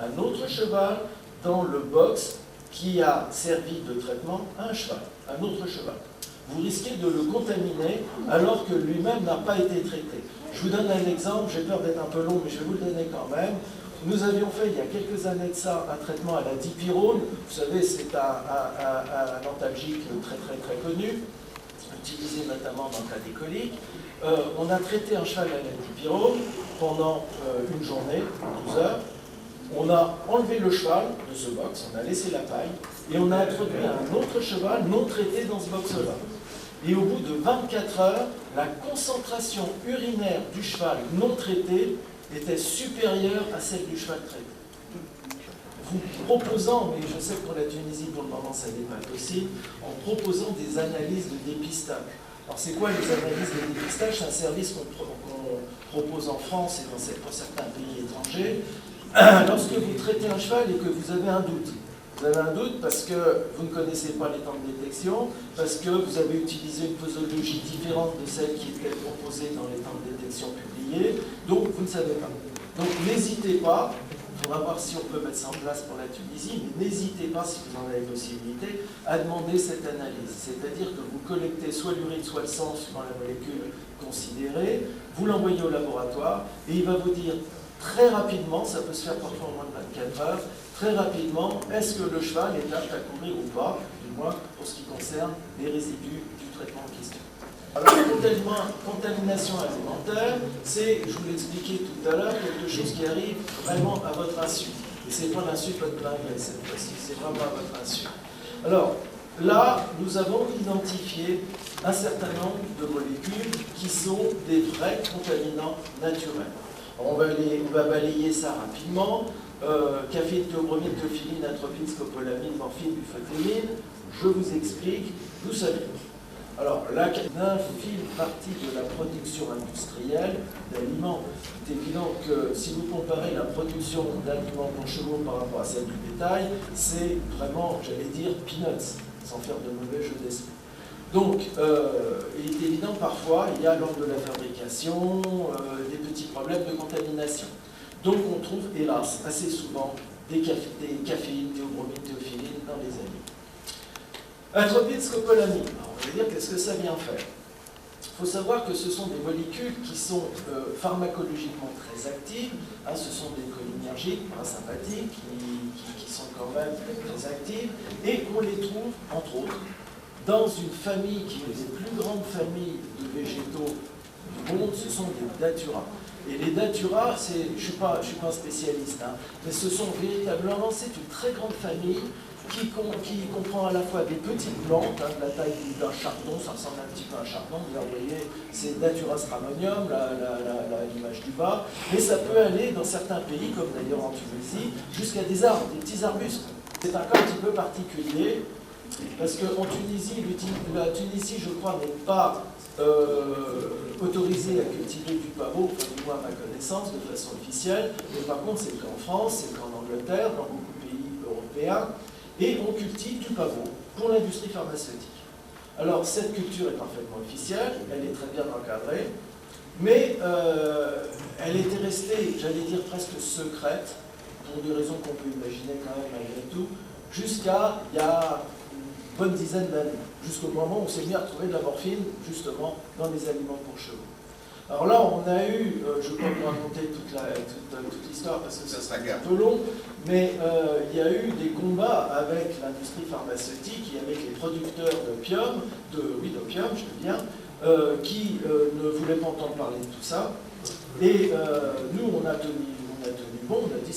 un autre cheval dans le box qui a servi de traitement à un cheval, un autre cheval. Vous risquez de le contaminer alors que lui-même n'a pas été traité. Je vous donne un exemple, j'ai peur d'être un peu long, mais je vais vous le donner quand même. Nous avions fait il y a quelques années de ça un traitement à la dipyrone. Vous savez, c'est un antalgique très connu, utilisé notamment dans le cas des coliques. On a traité un cheval à la dipyrone pendant une journée, 12 heures. On a enlevé le cheval de ce box, on a laissé la paille, et on a introduit un autre cheval non traité dans ce box-là. Et au bout de 24 heures, la concentration urinaire du cheval non traité était supérieure à celle du cheval traité. Vous proposant, mais je sais que pour la Tunisie, pour le moment, ça n'est pas possible, en proposant des analyses de dépistage. Alors, c'est quoi les analyses de dépistage? C'est un service qu'on propose en France et pour certains pays étrangers. Lorsque vous traitez un cheval et que vous avez un doute, parce que vous ne connaissez pas les temps de détection, parce que vous avez utilisé une posologie différente de celle qui était proposée dans les temps de détection publiés, donc vous ne savez pas. Donc n'hésitez pas, il faudra voir si on peut mettre ça en place pour la Tunisie, mais n'hésitez pas, si vous en avez possibilité, à demander cette analyse. C'est-à-dire que vous collectez soit l'urine, soit le sang, suivant la molécule considérée, vous l'envoyez au laboratoire, et il va vous dire très rapidement, ça peut se faire parfois en moins de 24 heures, très rapidement, est-ce que le cheval est apte à courir ou pas, du moins pour ce qui concerne les résidus du traitement en question. Alors, la contamination alimentaire, c'est, je vous l'expliquais tout à l'heure, quelque chose qui arrive vraiment à votre insu. Et c'est pas l'insu de votre plein gré cette fois-ci, c'est vraiment à votre insu. Alors, là, nous avons identifié un certain nombre de molécules qui sont des vrais contaminants naturels. On va balayer ça rapidement. Caféine, théobromine, théophiline, atropine, scopolamine, morphine, bufotéine. Je vous explique d'où ça vient. Alors, la infime partie de la production industrielle d'aliments. C'est évident que si vous comparez la production d'aliments pour chevaux par rapport à celle du bétail, c'est vraiment, j'allais dire, peanuts, sans faire de mauvais jeu d'esprit. Donc, il est évident parfois, il y a lors de la fabrication des petits problèmes de contamination. Donc on trouve, hélas, assez souvent des caféines, théobromine, théophiline dans les aliments. Atropine, scopolamine. Alors, on va dire qu'est-ce que ça vient faire. Il faut savoir que ce sont des molécules qui sont pharmacologiquement très actives. Ce sont des cholinergiques, parasympathiques, qui sont quand même très actives, et qu'on les trouve, entre autres, dans une famille qui est une des plus grandes familles de végétaux du monde, ce sont des daturas. Et les daturas, je ne suis pas un spécialiste, mais ce sont véritablement, c'est une très grande famille qui comprend à la fois des petites plantes, de la taille d'un chardon, ça ressemble un petit peu à un chardon, vous voyez, c'est Datura stramonium, l'image du bas, mais ça peut aller dans certains pays, comme d'ailleurs en Tunisie, jusqu'à des arbres, des petits arbustes. C'est un cas un petit peu particulier, parce qu'en Tunisie, la Tunisie, je crois, n'est pas autorisée à cultiver du pavot, enfin, du moins à ma connaissance, de façon officielle, mais par contre, c'est le cas en France, c'est le cas en Angleterre, dans beaucoup de pays européens, et on cultive du pavot pour l'industrie pharmaceutique. Alors, cette culture est parfaitement officielle, elle est très bien encadrée, mais elle était restée, j'allais dire, presque secrète, pour des raisons qu'on peut imaginer quand même malgré tout, jusqu'à il y a bonne dizaine d'années, jusqu'au moment où on s'est mis à trouver de la morphine, justement, dans les aliments pour chevaux. Alors là, on a eu, je ne vais pas vous raconter toute l'histoire parce que ça sera un peu long, mais il y a eu des combats avec l'industrie pharmaceutique et avec les producteurs d'opium, d'opium, je veux dire, qui ne voulaient pas entendre parler de tout ça. Et nous, on a tenu bon, on a dit